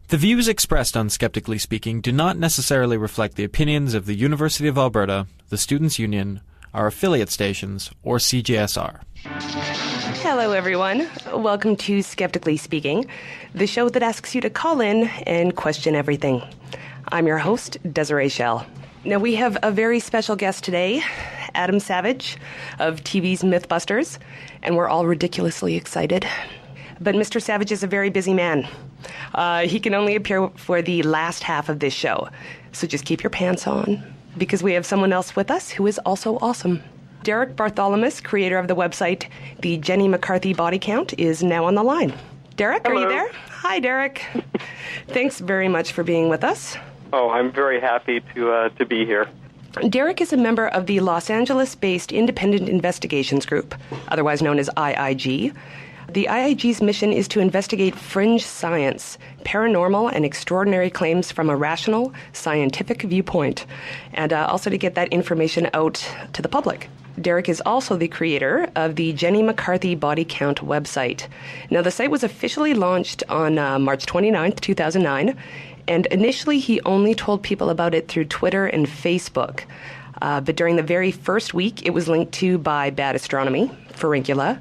The views expressed on Skeptically Speaking do not necessarily reflect the opinions of the University of Alberta, the Students' Union, our affiliate stations, or CJSR. Hello, everyone. Welcome to Skeptically Speaking, the show that asks you to call in and question everything. I'm your host, Desiree Schell. Now, we have a very special guest today, Adam Savage of TV's MythBusters, and we're all ridiculously excited. But Mr. Savage is a very busy man. He can only appear for the last half of this show. So just keep your pants on, because we have someone else with us who is also awesome. Derek Bartholomaus, creator of the website The Jenny McCarthy Body Count, is now on the line. Derek, Hello. Are you there? Hi, Derek. Thanks very much for being with us. Oh, I'm very happy to be here. Derek is a member of the Los Angeles-based Independent Investigations Group, otherwise known as IIG. The IIG's mission is to investigate fringe science, paranormal, and extraordinary claims from a rational, scientific viewpoint, and also to get that information out to the public. Derek is also the creator of the Jenny McCarthy Body Count website. Now, the site was officially launched on March 29th, 2009, and initially he only told people about it through Twitter and Facebook. But during the very first week, it was linked to by Bad Astronomy, Furincula,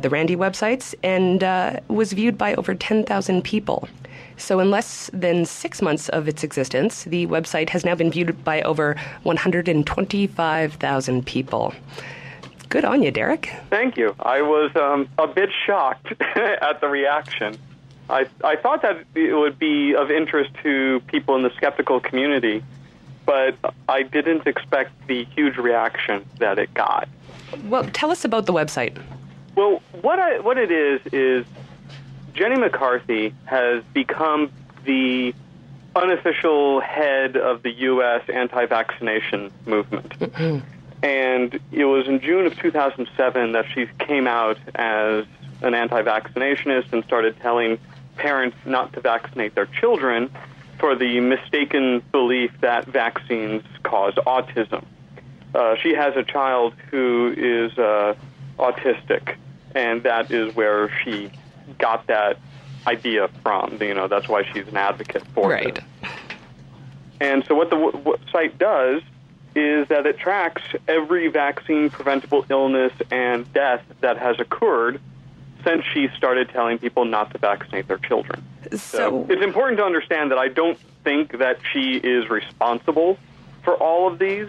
the Randy websites, and was viewed by over 10,000 people. So in less than 6 months of its existence, the website has now been viewed by over 125,000 people. Good on you, Derek. Thank you. I was a bit shocked at the reaction. I thought that it would be of interest to people in the skeptical community, but I didn't expect the huge reaction that it got. Well, tell us about the website. Well, what it is Jenny McCarthy has become the unofficial head of the U.S. anti-vaccination movement. And it was in June of 2007 that she came out as an anti-vaccinationist and started telling parents not to vaccinate their children for the mistaken belief that vaccines cause autism. She has a child who is autistic, and that is where she got that idea from. You know, that's why she's an advocate for it. Right. And so what the site does is that it tracks every vaccine-preventable illness and death that has occurred since she started telling people not to vaccinate their children. So it's important to understand that I don't think that she is responsible for all of these,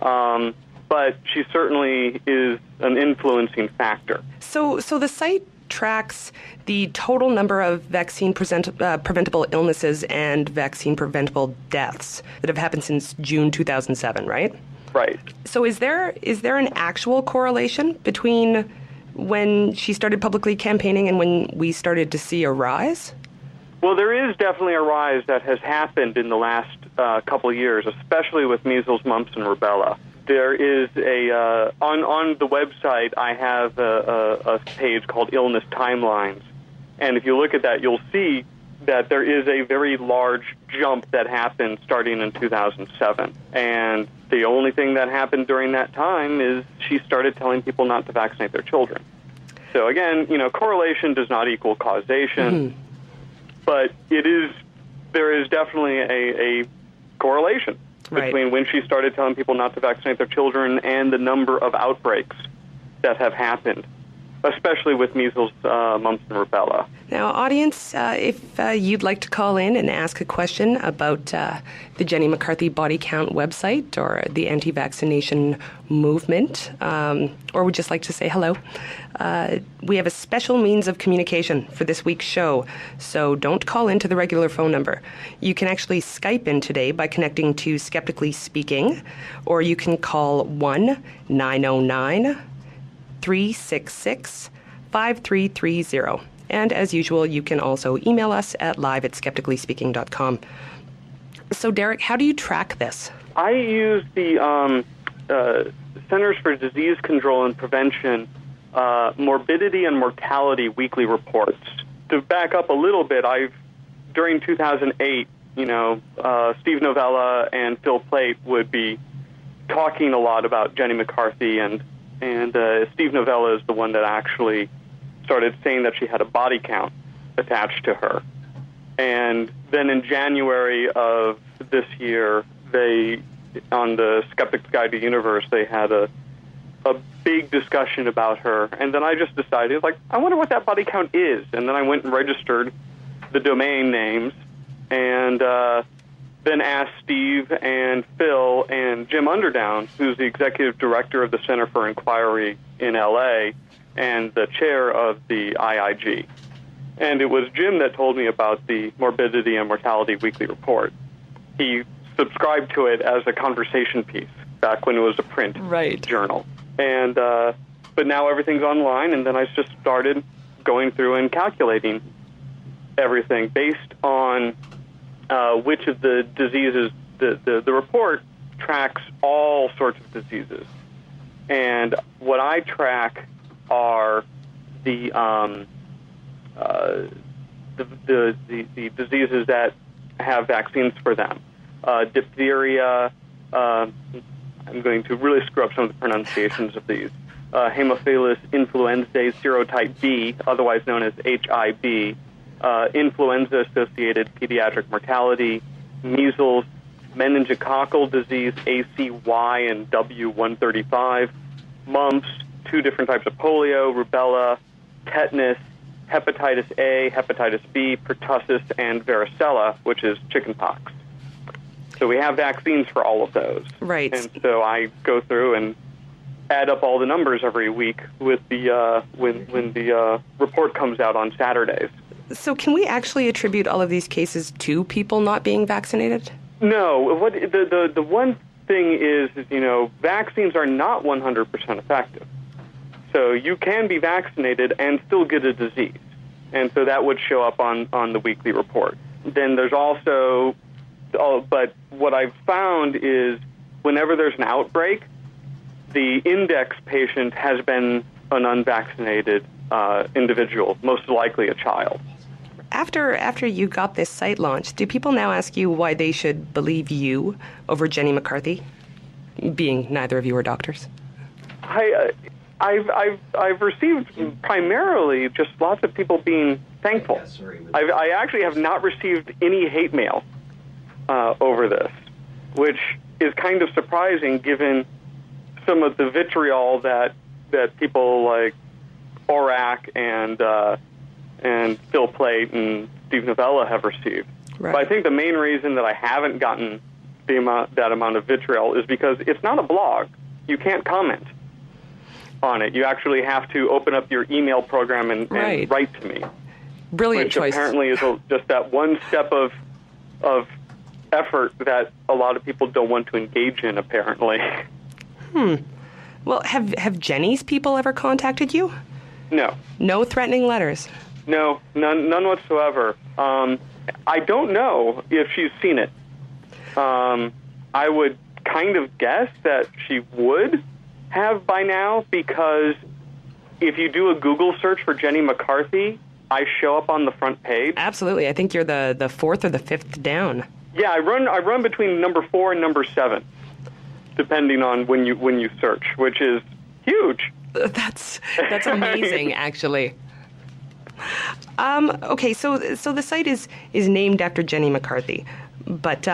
but she certainly is an influencing factor. So the site tracks the total number of vaccine-preventable illnesses and vaccine-preventable deaths that have happened since June 2007, right? Right. So is there an actual correlation between when she started publicly campaigning and when we started to see a rise? Well, there is definitely a rise that has happened in the last couple of years, especially with measles, mumps, and rubella. There is on the website, I have a page called Illness Timelines. And if you look at that, you'll see that there is a very large jump that happened starting in 2007. And the only thing that happened during that time is she started telling people not to vaccinate their children. So again, correlation does not equal causation, but there is definitely a correlation between when she started telling people not to vaccinate their children and the number of outbreaks that have happened, especially with measles, mumps, and rubella. Now, audience, if you'd like to call in and ask a question about the Jenny McCarthy Body Count website or the anti-vaccination movement, or would just like to say hello, we have a special means of communication for this week's show, so don't call into the regular phone number. You can actually Skype in today by connecting to Skeptically Speaking, or you can call 1-909-366-5330. And as usual, you can also email us at live@skepticallyspeaking.com. So, Derek, how do you track this? I use the Centers for Disease Control and Prevention morbidity and mortality weekly reports. To back up a little bit, during 2008, Steve Novella and Phil Plait would be talking a lot about Jenny McCarthy, and Steve Novella is the one that actually started saying that she had a body count attached to her. And then in January of this year, on the Skeptic's Guide to the Universe, they had a big discussion about her. And then I just decided, I wonder what that body count is. And then I went and registered the domain names and then asked Steve and Phil and Jim Underdown, who's the executive director of the Center for Inquiry in L.A. and the chair of the IIG. And it was Jim that told me about the Morbidity and Mortality Weekly Report. He subscribed to it as a conversation piece back when it was a print journal. And but now everything's online, and then I just started going through and calculating everything based on which of the diseases. The report tracks all sorts of diseases, and what I track are the diseases that have vaccines for them. Diphtheria, I'm going to really screw up some of the pronunciations of these. Haemophilus influenzae serotype B, otherwise known as HIB, influenza-associated pediatric mortality, measles, meningococcal disease, ACY and W135, mumps, 2 different types of polio, rubella, tetanus, hepatitis A, hepatitis B, pertussis, and varicella, which is chickenpox. So we have vaccines for all of those. Right. And so I go through and add up all the numbers every week with the when the report comes out on Saturdays. So can we actually attribute all of these cases to people not being vaccinated? No. What the one thing is vaccines are not 100% effective. So you can be vaccinated and still get a disease. And so that would show up on the weekly report. Then there's also, but what I've found is whenever there's an outbreak, the index patient has been an unvaccinated individual, most likely a child. After you got this site launched, do people now ask you why they should believe you over Jenny McCarthy, being neither of you are doctors? I've received primarily just lots of people being thankful. I actually have not received any hate mail over this, which is kind of surprising given some of the vitriol that people like Orac and Phil Plait and Steve Novella have received. Right. But I think the main reason that I haven't gotten that amount of vitriol is because it's not a blog. You can't comment on it. You actually have to open up your email program and write to me. Brilliant which choice. Apparently is just that one step of effort that a lot of people don't want to engage in, apparently. Well, have Jenny's people ever contacted you? No. No threatening letters? No, none whatsoever. I don't know if she's seen it. I would kind of guess that she would have by now, because if you do a Google search for Jenny McCarthy, I show up on the front page. Absolutely. I think you're the fourth or the fifth down. Yeah, I run between number 4 and number 7, depending on when you search, which is huge. That's amazing, actually. Okay, so the site is named after Jenny McCarthy, but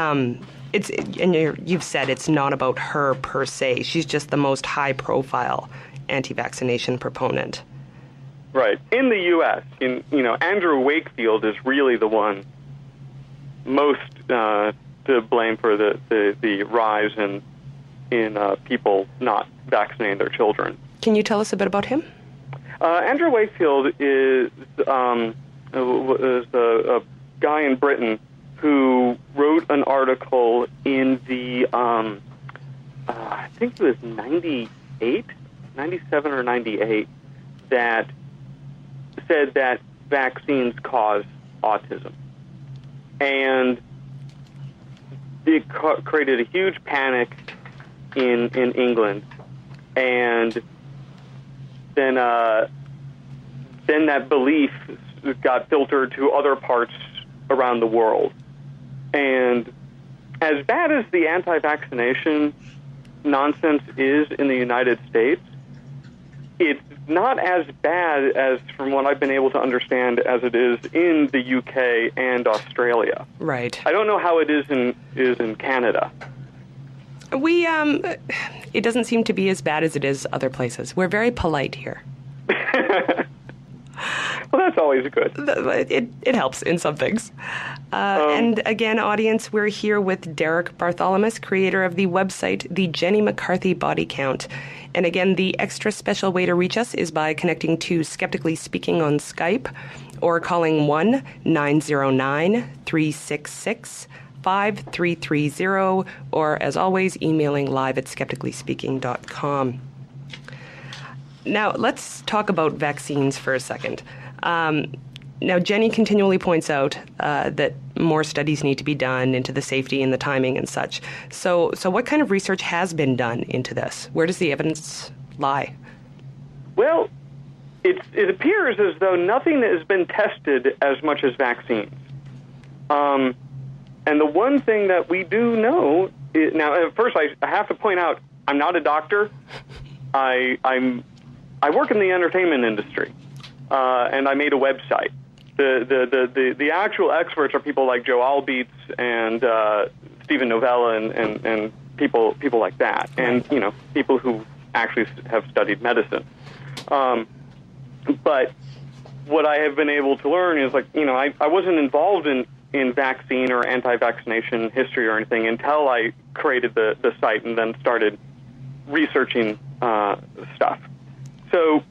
you've said it's not about her per se. She's just the most high-profile anti-vaccination proponent. Right. In the U.S., Andrew Wakefield is really the one most to blame for the rise in people not vaccinating their children. Can you tell us a bit about him? Andrew Wakefield is a guy in Britain who wrote an article in the, I think it was 97 or 98, that said that vaccines cause autism. And it created a huge panic in England. And then that belief got filtered to other parts around the world. And as bad as the anti-vaccination nonsense is in the United States, it's not as bad as, from what I've been able to understand, as it is in the UK and Australia. Right. I don't know how it is in Canada. It doesn't seem to be as bad as it is other places. We're very polite here. Well, that's always good. It helps in some things. And again, audience, we're here with Derek Bartholomaus, creator of the website, the Jenny McCarthy Body Count. And again, the extra special way to reach us is by connecting to Skeptically Speaking on Skype or calling 1-909-366-5330, or as always, emailing live@skepticallyspeaking.com. Now, let's talk about vaccines for a second. Now, Jenny continually points out that more studies need to be done into the safety and the timing and such. So what kind of research has been done into this? Where does the evidence lie? Well, it appears as though nothing has been tested as much as vaccines. And the one thing that we do know is, now, first I have to point out, I'm not a doctor. I work in the entertainment industry, and I made a website. The actual experts are people like Joe Albeats and Stephen Novella and people like that, and people who actually have studied medicine. But what I have been able to learn is, I wasn't involved in vaccine or anti-vaccination history or anything until I created the site and then started researching stuff. So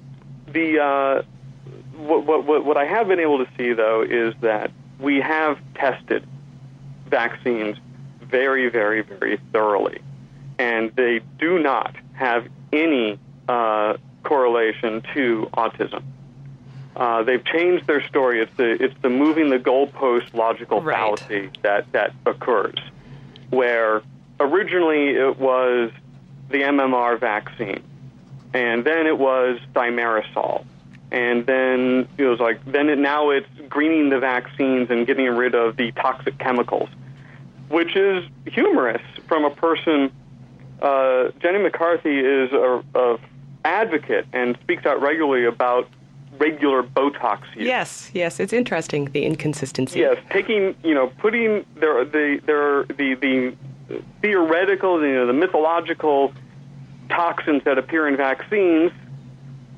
what I have been able to see, though, is that we have tested vaccines very, very, very thoroughly, and they do not have any correlation to autism. They've changed their story. It's the moving the goalpost logical fallacy that occurs, where originally it was the MMR vaccine, and then it was thimerosal, and then it was now it's greening the vaccines and getting rid of the toxic chemicals, which is humorous from a person. Jenny McCarthy is a advocate and speaks out regularly about regular Botox use. Yes, it's interesting, the inconsistency. Yes, putting the theoretical, the mythological toxins that appear in vaccines,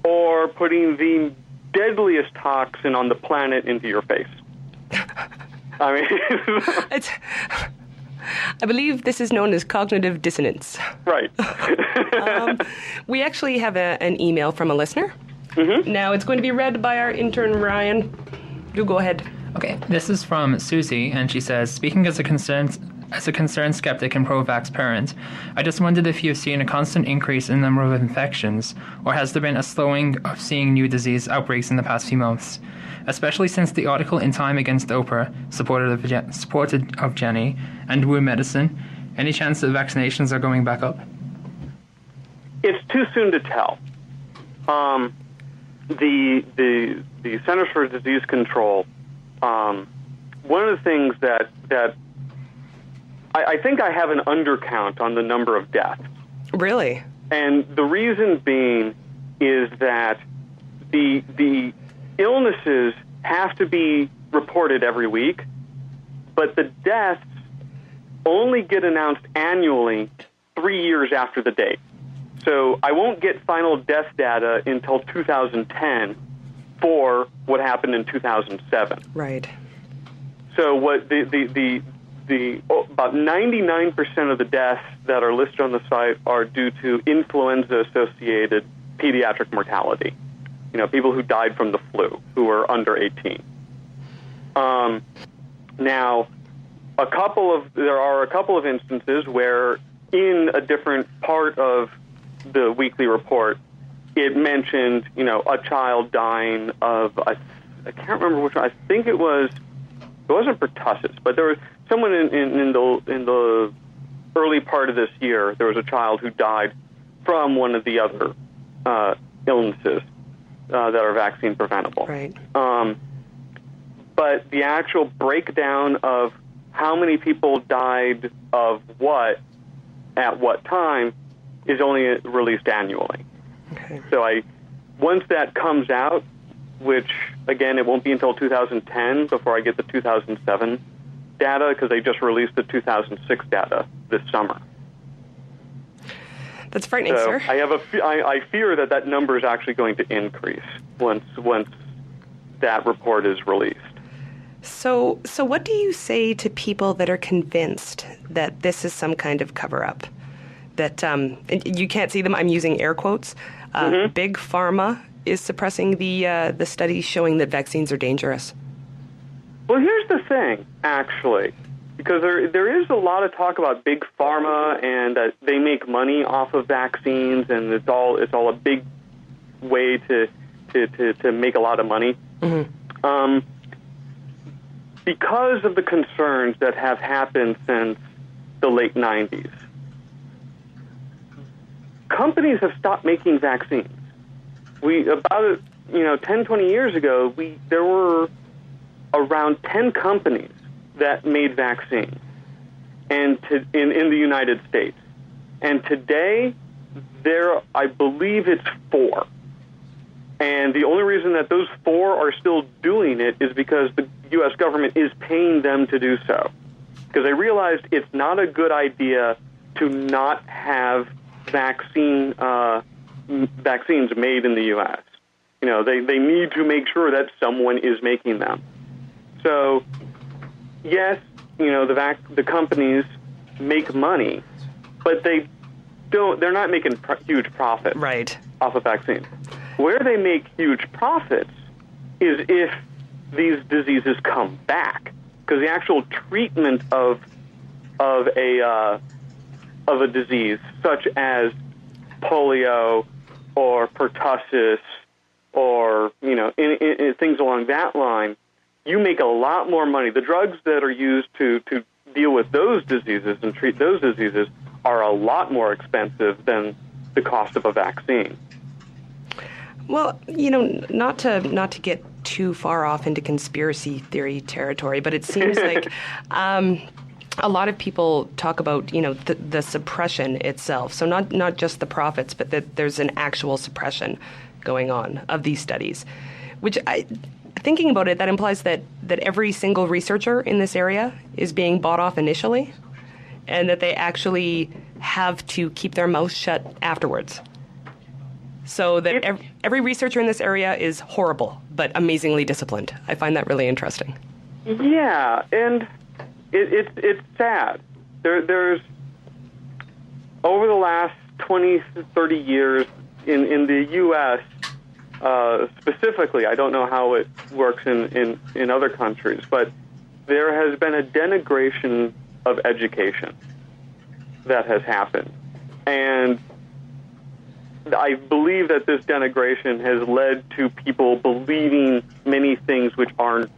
or putting the deadliest toxin on the planet into your face. I mean, I believe this is known as cognitive dissonance. Right. We actually have an email from a listener. Mm-hmm. Now, it's going to be read by our intern, Ryan. You go ahead. Okay, this is from Susie, and she says, speaking as a concerned skeptic and pro-vax parent, I just wondered if you've seen a constant increase in the number of infections, or has there been a slowing of seeing new disease outbreaks in the past few months? Especially since the article in Time Against Oprah supported of Jenny and Wu Medicine. Any chance that vaccinations are going back up? It's too soon to tell. The Centers for Disease Control, one of the things that I think I have an undercount on the number of deaths. Really? And the reason being is that the illnesses have to be reported every week, but the deaths only get announced annually 3 years after the date. So I won't get final death data until 2010 for what happened in 2007. Right. So what about 99% of the deaths that are listed on the site are due to influenza-associated pediatric mortality. People who died from the flu, who were under 18. Now, there are a couple of instances where in a different part of the weekly report, it mentioned, a child dying of, I can't remember which one. I think it wasn't pertussis, but there was someone in the early part of this year, there was a child who died from one of the other illnesses that are vaccine preventable. Right. But the actual breakdown of how many people died of what at what time is only released annually. Okay. So I once that comes out, which, again, it won't be until 2010 before I get the 2007 data, because they just released the 2006 data this summer. That's frightening, so sir. I fear that number is actually going to increase once that report is released. So what do you say to people that are convinced that this is some kind of cover-up? That you can't see them. I'm using air quotes. Big Pharma is suppressing the studies showing that vaccines are dangerous. Well, here's the thing, actually, because there is a lot of talk about Big Pharma and that they make money off of vaccines, and it's all a big way to make a lot of money. Mm-hmm. Because of the concerns that have happened since the late 90s, companies have stopped making vaccines. About 10, 20 years ago, there were around 10 companies that made vaccines in the United States. And today, I believe it's 4. And the only reason that those 4 are still doing it is because the U.S. government is paying them to do so. Because they realized it's not a good idea to not have vaccines made in the U.S. They need to make sure that someone is making them. So, yes, the companies make money, but they're not making huge profits off of vaccines. Where they make huge profits is if these diseases come back, because the actual treatment of a disease such as polio or pertussis or in things along that line, you make a lot more money. The drugs that are used to deal with those diseases and treat those diseases are a lot more expensive than the cost of a vaccine. Well, not to get too far off into conspiracy theory territory, but it seems like a lot of people talk about, the suppression itself. So not just the profits, but that there's an actual suppression going on of these studies, which thinking about it, that implies that every single researcher in this area is being bought off initially, and that they actually have to keep their mouth shut afterwards. So that every researcher in this area is horrible, but amazingly disciplined. I find that really interesting. Yeah, and it's sad. There's over the last 20, 30 years in the U.S. Specifically, I don't know how it works in other countries, but there has been a denigration of education that has happened. And I believe that this denigration has led to people believing many things which aren't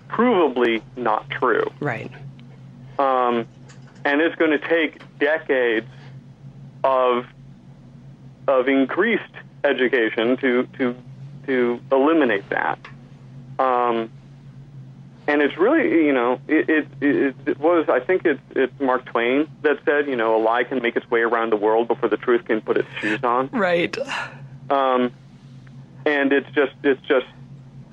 provably not true. Right. And it's going to take decades of increased education to eliminate that. And it's really, it was, I think it's Mark Twain that said, a lie can make its way around the world before the truth can put its shoes on. Right. And it's just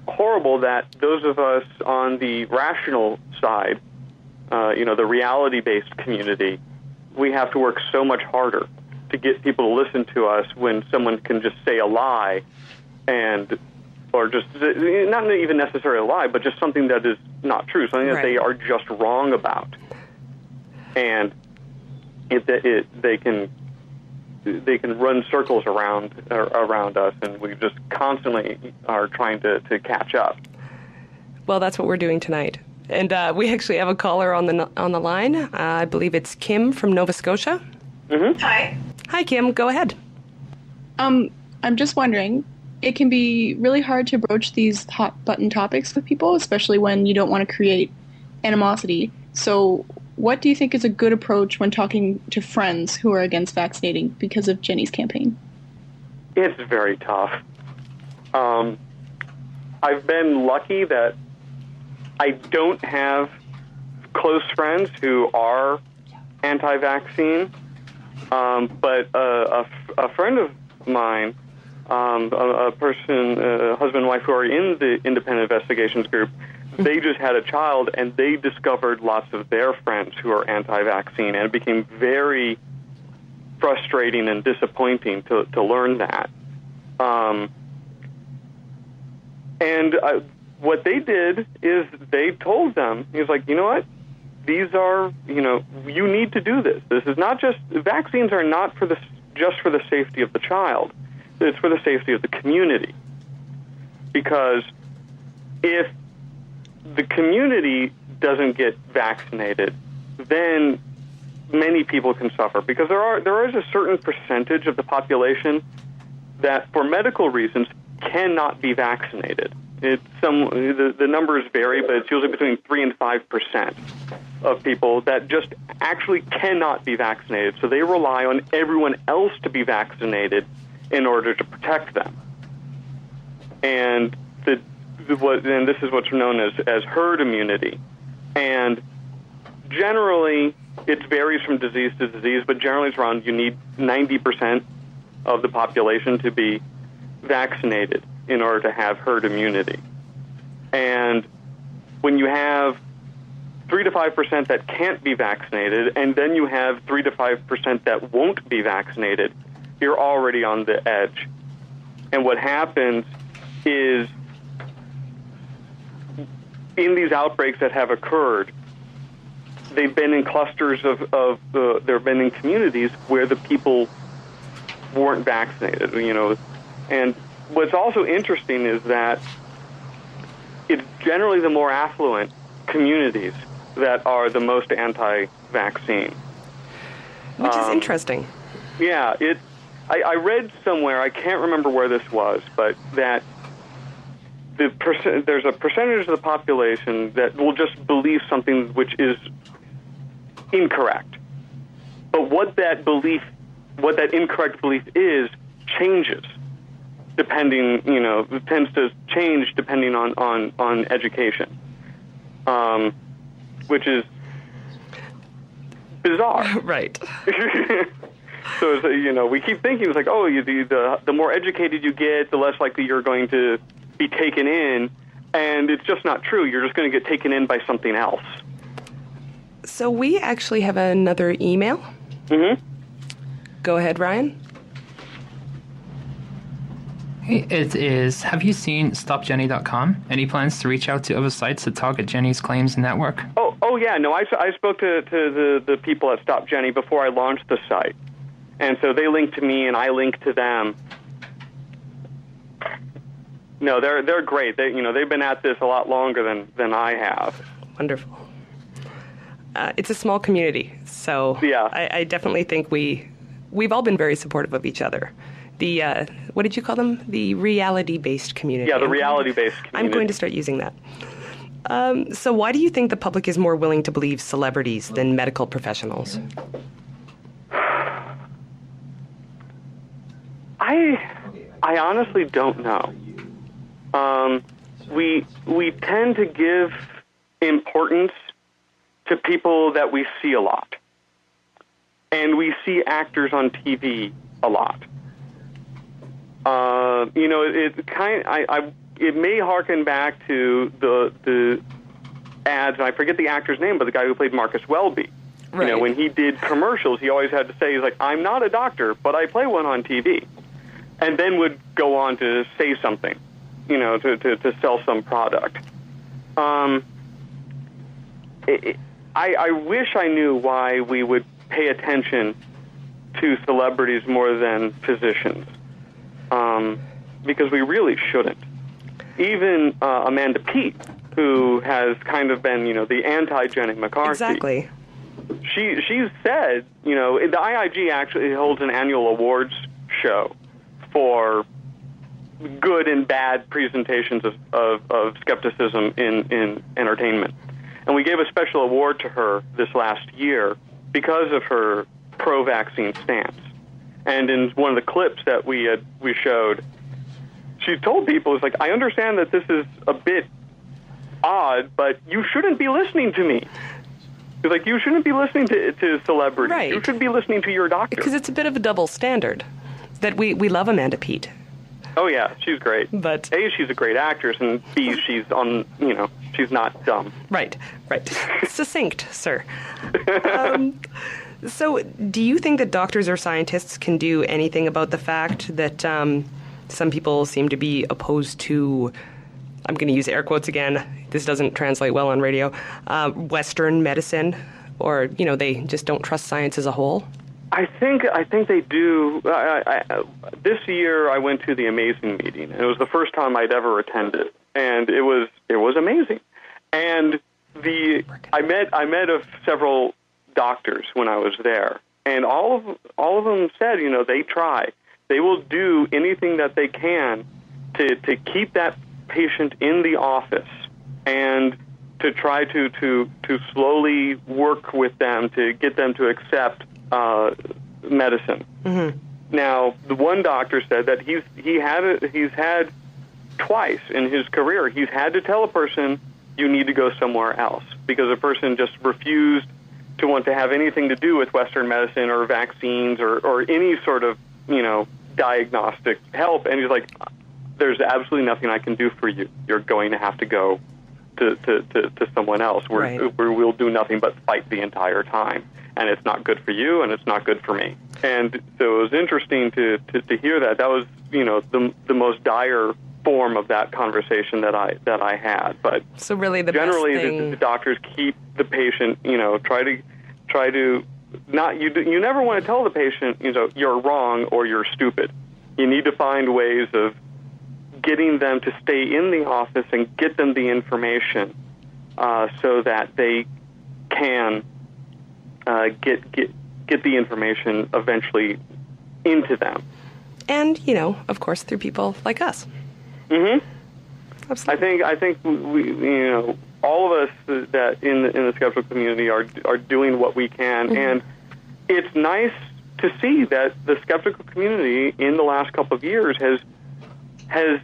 horrible that those of us on the rational side, the reality-based community, we have to work so much harder to get people to listen to us when someone can just say a lie or just not even necessarily a lie, but just something that is not true, something that they are just wrong about, and they can run circles around us, and we just constantly are trying to catch up. Well, that's what we're doing tonight, and we actually have a caller on the line. I believe it's Kim from Nova Scotia. Mm-hmm. Hi, Kim. Go ahead. I'm just wondering, it can be really hard to broach these hot-button topics with people, especially when you don't want to create animosity. So what do you think is a good approach when talking to friends who are against vaccinating because of Jenny's campaign? It's very tough. I've been lucky that I don't have close friends who are anti-vaccine, but a friend of mine a person, husband and wife who are in the independent investigations group, they just had a child, and they discovered lots of their friends who are anti-vaccine, and it became very frustrating and disappointing to learn that. What they did is they told them, he was like, you know what? These are, you need to do this. This is not just, vaccines are not just for the safety of the child. It's for the safety of the community. Because if the community doesn't get vaccinated, then many people can suffer. Because there is a certain percentage of the population that, for medical reasons, cannot be vaccinated. The numbers vary, but it's usually between 3 and 5% of people that just actually cannot be vaccinated. So they rely on everyone else to be vaccinated in order to protect them. And this is what's known as herd immunity. And generally, it varies from disease to disease, but generally it's around, you need 90% of the population to be vaccinated in order to have herd immunity. And when you have 3 to 5% that can't be vaccinated, and then you have 3 to 5% that won't be vaccinated, you're already on the edge. And what happens is, in these outbreaks that have occurred, they've been in clusters they've been in communities where the people weren't vaccinated, And what's also interesting is that it's generally the more affluent communities that are the most anti-vaccine. Which is interesting. Yeah, I read somewhere, I can't remember where this was, but that there's a percentage of the population that will just believe something which is incorrect. But what that incorrect belief is, changes. Depending, it tends to change depending on education, which is bizarre. Right. So, we keep thinking, it's like, the more educated you get, the less likely you're going to be taken in, and it's just not true. You're just going to get taken in by something else. So we actually have another email. Mm-hmm. Go ahead, Ryan. It is, have you seen StopJenny.com? Any plans to reach out to other sites to target Jenny's claims network? Oh yeah, no, I spoke to the people at Stop Jenny before I launched the site. And so they linked to me and I linked to them. No, they're great. They've been at this a lot longer than I have. Wonderful. It's a small community, so yeah. I definitely think we've all been very supportive of each other. The, what did you call them? The reality-based community. Yeah, the reality-based community. I'm going to start using that. So why do you think the public is more willing to believe celebrities than medical professionals? I honestly don't know. We tend to give importance to people that we see a lot. And we see actors on TV a lot. It may harken back to the ads, and I forget the actor's name, but the guy who played Marcus Welby. Right. When he did commercials, he always had to say, he's like, I'm not a doctor, but I play one on TV. And then would go on to say something, to sell some product. I wish I knew why we would pay attention to celebrities more than physicians. Because we really shouldn't. Even Amanda Peet, who has kind of been, the anti-Jenny McCarthy. Exactly. She's said, the IIG actually holds an annual awards show for good and bad presentations of skepticism in entertainment. And we gave a special award to her this last year because of her pro-vaccine stance. And in one of the clips that we showed, she told people, it's like, I understand that this is a bit odd, but you shouldn't be listening to me. It's like, you shouldn't be listening to celebrities. Right. You should be listening to your doctor. Because it's a bit of a double standard. That we love Amanda Peet. Oh, yeah, she's great. But A, she's a great actress, and B, she's she's not dumb. Right. Succinct, sir. So do you think that doctors or scientists can do anything about the fact that some people seem to be opposed to, I'm going to use air quotes again, this doesn't translate well on radio, Western medicine, or, they just don't trust science as a whole? I think they do. This year I went to the Amazing meeting, and it was the first time I'd ever attended, and it was amazing. And I met several doctors when I was there, and all of them said, they try. They will do anything that they can to keep that patient in the office and to try to slowly work with them to get them to accept medicine. Mm-hmm. Now, the one doctor said that he's had twice in his career, he's had to tell a person, you need to go somewhere else, because a person just refused to want to have anything to do with Western medicine or vaccines or any sort of, diagnostic help. And he's like, there's absolutely nothing I can do for you. You're going to have to go to someone else. We'll do nothing but fight the entire time. And it's not good for you, and it's not good for me. And so it was interesting to hear that. That was, the most dire form of that conversation that I had. But so really, generally, best thing... the doctors keep the patient. Try to not. You never want to tell the patient, you're wrong or you're stupid. You need to find ways of getting them to stay in the office and get them the information so that they can get the information eventually into them. And, of course, through people like us. Mm-hmm. Absolutely. I think we, all of us that in the skeptical community are doing what we can, mm-hmm. and it's nice to see that the skeptical community in the last couple of years has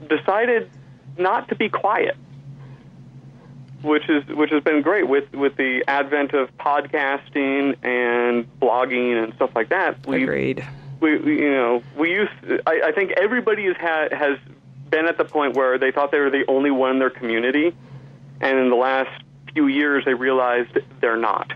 decided not to be quiet, which has been great with the advent of podcasting and blogging and stuff like that. Agreed. I think everybody has been at the point where they thought they were the only one in their community, and in the last few years they realized they're not.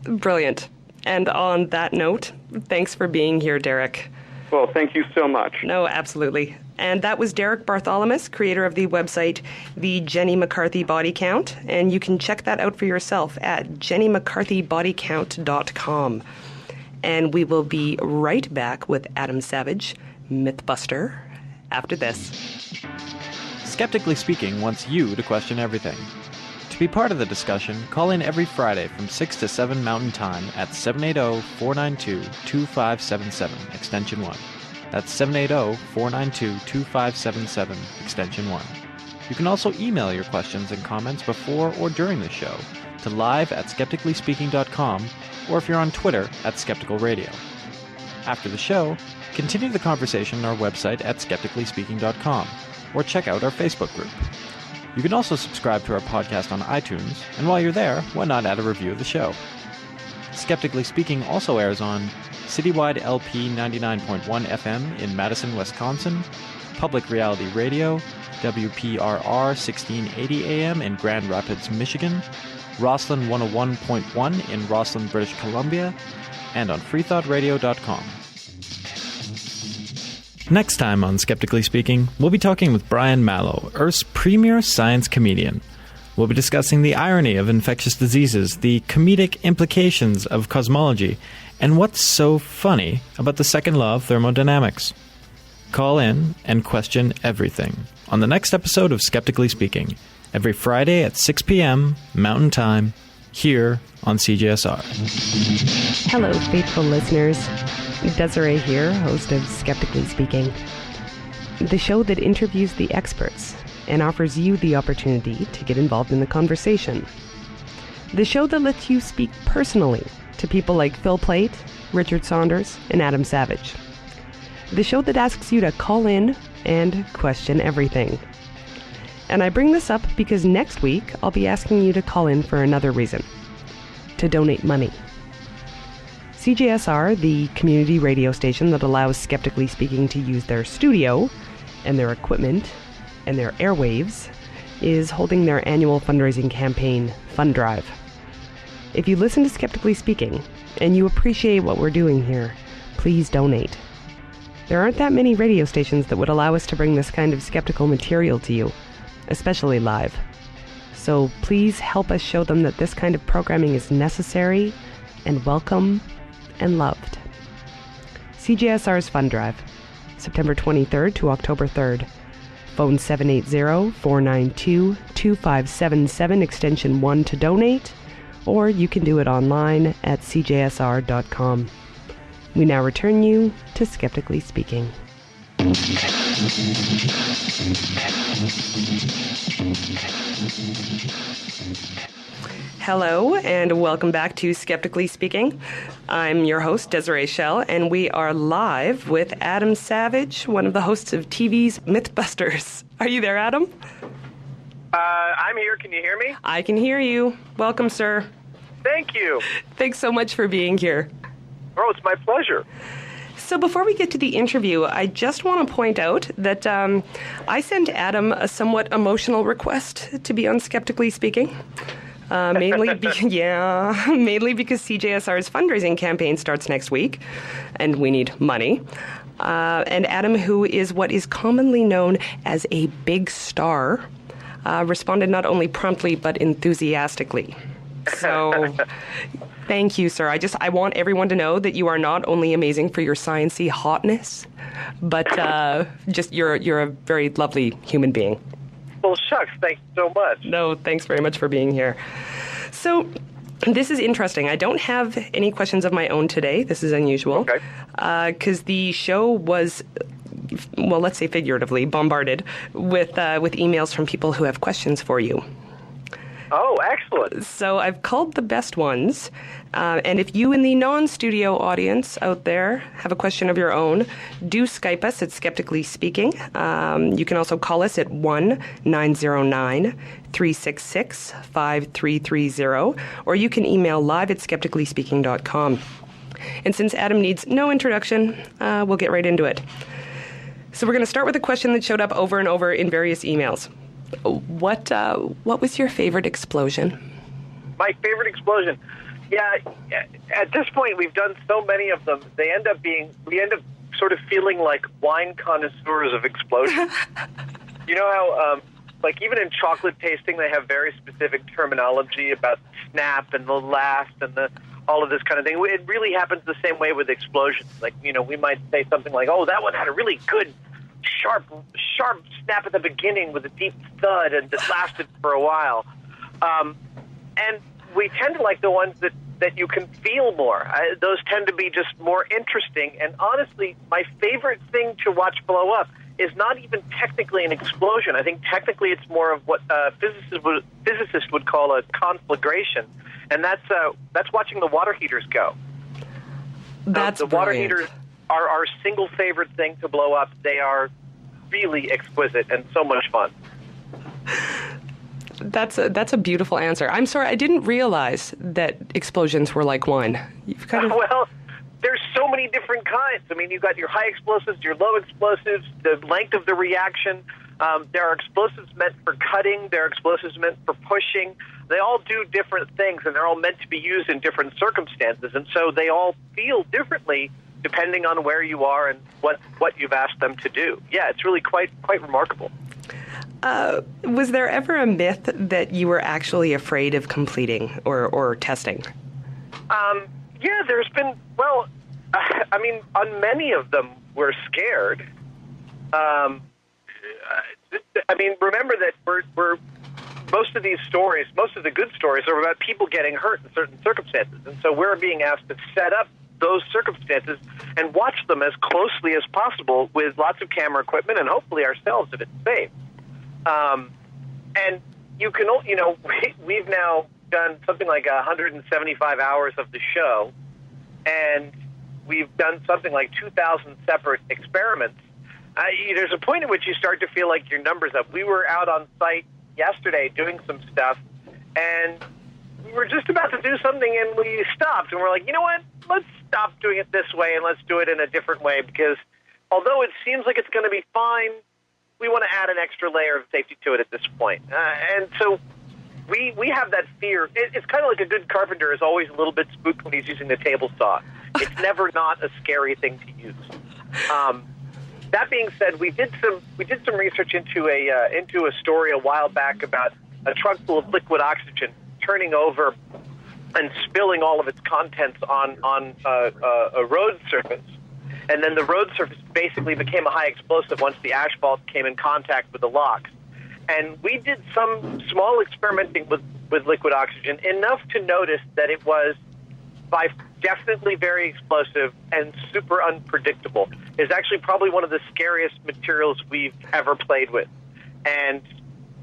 Brilliant. And on that note, thanks for being here, Derek. Well, thank you so much. No, absolutely. And that was Derek Bartholomaus, creator of the website The Jenny McCarthy Body Count, and you can check that out for yourself at jennymccarthybodycount.com. And we will be right back with Adam Savage, Mythbuster, after this. Skeptically Speaking wants you to question everything. To be part of the discussion, call in every Friday from 6 to 7 Mountain Time at 780-492-2577, extension 1. That's 780-492-2577, extension 1. You can also email your questions and comments before or during the show to live@skepticallyspeaking.com, or if you're on Twitter @skepticalradio. After the show, continue the conversation on our website at skepticallyspeaking.com, or check out our Facebook group. You can also subscribe to our podcast on iTunes, and while you're there, why not add a review of the show? Skeptically Speaking also airs on Citywide LP 99.1 FM in Madison, Wisconsin, Public Reality Radio, WPRR 1680 AM in Grand Rapids, Michigan, Roslyn 101.1 in Roslyn, British Columbia, and on freethoughtradio.com. Next time on Skeptically Speaking, we'll be talking with Brian Mallow, Earth's premier science comedian. We'll be discussing the irony of infectious diseases, the comedic implications of cosmology, and what's so funny about the second law of thermodynamics. Call in and question everything on the next episode of Skeptically Speaking, every Friday at 6 p.m. Mountain Time, here on CJSR. Hello, faithful listeners. Desiree here, host of Skeptically Speaking, the show that interviews the experts and offers you the opportunity to get involved in the conversation. The show that lets you speak personally to people like Phil Plait, Richard Saunders, and Adam Savage. The show that asks you to call in and question everything. And I bring this up because next week I'll be asking you to call in for another reason: to donate money. CJSR, the community radio station that allows Skeptically Speaking to use their studio and their equipment and their airwaves, is holding their annual fundraising campaign, Fund Drive. If you listen to Skeptically Speaking and you appreciate what we're doing here, please donate. There aren't that many radio stations that would allow us to bring this kind of skeptical material to you, especially live. So please help us show them that this kind of programming is necessary and welcome and loved. CJSR's Fund Drive, September 23rd to October 3rd. Phone 780-492-2577, extension 1 to donate, or you can do it online at cjsr.com. We now return you to Skeptically Speaking. Hello, and welcome back to Skeptically Speaking. I'm your host, Desiree Schell, and we are live with Adam Savage, one of the hosts of TV's MythBusters. Are you there, Adam? I'm here. Can you hear me? I can hear you. Welcome, sir. Thank you. Thanks so much for being here. Oh, it's my pleasure. So before we get to the interview, I just want to point out that I sent Adam a somewhat emotional request to be on Skeptically Speaking. Mainly because CJSR's fundraising campaign starts next week, and we need money. And Adam, who is what is commonly known as a big star, responded not only promptly but enthusiastically. So, thank you, sir. I want everyone to know that you are not only amazing for your sciencey hotness, but just you're a very lovely human being. Well, shucks, thanks so much. No, thanks very much for being here. So, this is interesting. I don't have any questions of my own today. This is unusual. Okay. Because the show was, well, let's say figuratively, bombarded with emails from people who have questions for you. Oh, excellent. So I've culled the best ones. And if you in the non-studio audience out there have a question of your own, do Skype us at Skeptically Speaking. You can also call us at 1-909-366-5330, or you can email live at skepticallyspeaking.com. And since Adam needs no introduction, we'll get right into it. So we're going to start with a question that showed up over and over in various emails. What was your favorite explosion? My favorite explosion? Yeah, at this point, we've done so many of them. We end up sort of feeling like wine connoisseurs of explosions. You know how, like even in chocolate tasting, they have very specific terminology about snap and the last and all of this kind of thing. It really happens the same way with explosions. Like, you know, we might say something like, oh, that one had a really good sharp snap at the beginning with a deep thud, and it lasted for a while. And we tend to like the ones that you can feel more. Those tend to be just more interesting. And honestly, my favorite thing to watch blow up is not even technically an explosion. I think technically it's more of what physicists would call a conflagration, and that's watching the water heaters go. That's the water heaters are our single favorite thing to blow up. They are really exquisite and so much fun. That's a beautiful answer. I'm sorry, I didn't realize that explosions were like wine. You've kind of... Well, there's so many different kinds. I mean, you've got your high explosives, your low explosives, the length of the reaction. There are explosives meant for cutting. There are explosives meant for pushing. They all do different things, and they're all meant to be used in different circumstances. And so they all feel differently depending on where you are and what you've asked them to do. Yeah, it's really quite remarkable. Was there ever a myth that you were actually afraid of completing or testing? Yeah, there's been, well, I mean, on many of them, we're scared. I mean, remember that we're most of these stories, most of the good stories are about people getting hurt in certain circumstances. And so we're being asked to set up those circumstances and watch them as closely as possible with lots of camera equipment and hopefully ourselves if it's safe. And you can, you know, we've now done something like 175 hours of the show, and we've done something like 2,000 separate experiments. There's a point at which you start to feel like your number's up. We were out on site yesterday doing some stuff, and we were just about to do something, and we stopped, and we're like, you know what? let's stop doing it this way and let's do it in a different way, because although it seems like it's going to be fine, we want to add an extra layer of safety to it at this point. And so we have that fear. It's kind of like a good carpenter is always a little bit spooked when he's using the table saw. It's never not a scary thing to use. That being said, we did some research into a story a while back about a truck full of liquid oxygen turning over and spilling all of its contents on a road surface. And then the road surface basically became a high explosive once the asphalt came in contact with the locks. And we did some small experimenting with liquid oxygen, enough to notice that it was definitely very explosive and super unpredictable. It's actually probably one of the scariest materials we've ever played with. And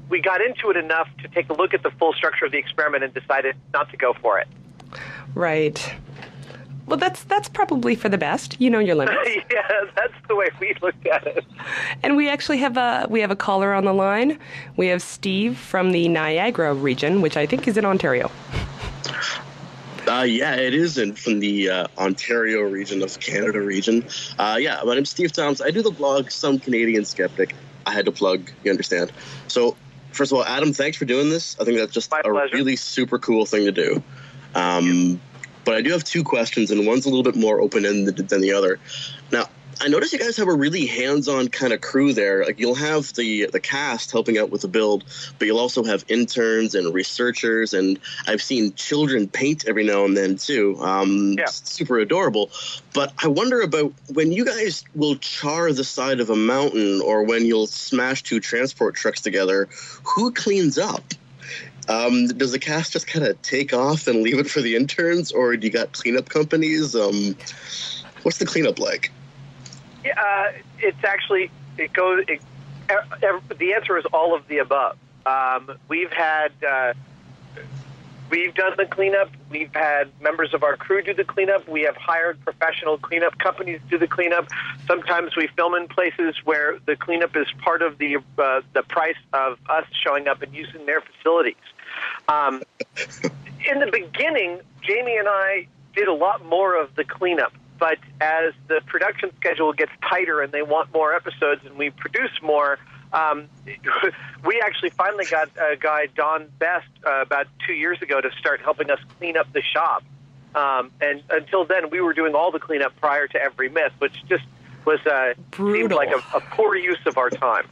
we got into it enough to take a look at the full structure of the experiment and decided not to go for it. Right. Well, that's probably for the best. You know your limits. Yeah, that's the way we looked at it. And we actually have a caller on the line. We have Steve from the Niagara region, which I think is in Ontario. Yeah, it is from the Ontario region of Canada region. Yeah, my name's Steve Thomas. I do the blog Some Canadian Skeptic. I had to plug, you understand. So, first of all, Adam, thanks for doing this. I think that's just a really super cool thing to do. But I do have two questions, and one's a little bit more open-ended than the other. Now, I notice you guys have a really hands-on kind of crew there. Like, you'll have the cast helping out with the build, but you'll also have interns and researchers, and I've seen children paint every now and then too. It's super adorable. But I wonder about when you guys will char the side of a mountain, or when you'll smash two transport trucks together, who cleans up? Does the cast just kind of take off and leave it for the interns, or do you got cleanup companies? What's the cleanup like? Yeah, it's actually, the answer is all of the above. We've done the cleanup. We've had members of our crew do the cleanup. We have hired professional cleanup companies to do the cleanup. Sometimes we film in places where the cleanup is part of the price of us showing up and using their facilities. In the beginning, Jamie and I did a lot more of the cleanup. But as the production schedule gets tighter and they want more episodes and we produce more, we actually finally got a guy, Don Best, about 2 years ago to start helping us clean up the shop. And until then, we were doing all the cleanup prior to every myth, which just was seemed like a poor use of our time.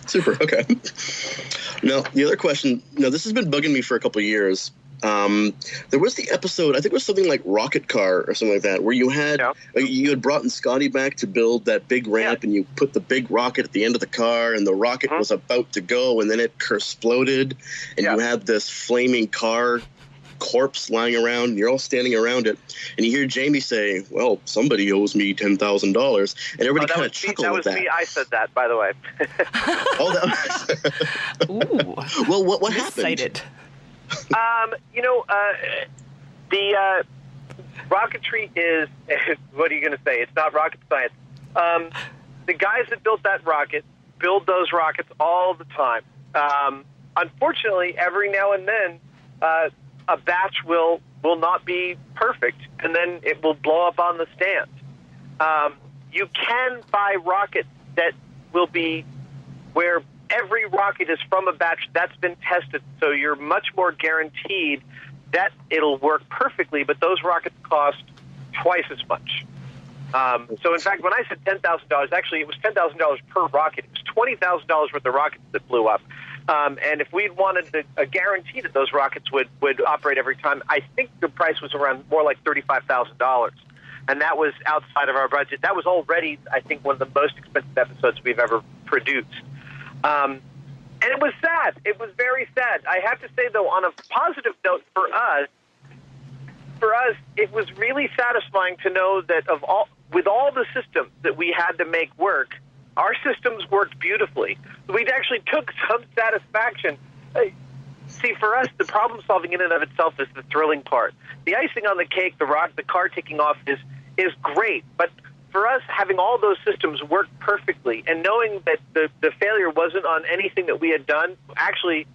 Super. Okay. Now, the other question, this has been bugging me for a couple of years. There was the episode, I think it was something like Rocket Car or something like that, where you had brought in Scotty back to build that big ramp, and you put the big rocket at the end of the car, and the rocket was about to go, and then it exploded, and you had this flaming car corpse lying around, and you're all standing around it, and you hear Jamie say, "Well, somebody owes me $10,000," and everybody kind of chuckled at that. That was me. I said that, by the way. Ooh. Well, what happened? Excited. The rocketry is, what are you going to say? It's not rocket science. The guys that built that rocket build those rockets all the time. Unfortunately, every now and then, a batch will not be perfect, and then it will blow up on the stand. You can buy rockets that will be where every rocket is from a batch that's been tested, so you're much more guaranteed that it'll work perfectly, but those rockets cost twice as much. So, in fact, when I said $10,000, actually it was $10,000 per rocket. It was $20,000 worth of rockets that blew up. And if we wanted a guarantee that those rockets would operate every time, I think the price was around more like $35,000. And that was outside of our budget. That was already, I think, one of the most expensive episodes we've ever produced. And it was sad. It was very sad. I have to say, though, on a positive note for us, it was really satisfying to know that with all the systems that we had to make work, our systems worked beautifully. We actually took some satisfaction. See, for us, the problem solving in and of itself is the thrilling part. The icing on the cake, the car taking off is great, but for us, having all those systems work perfectly and knowing that the failure wasn't on anything that we had done, actually,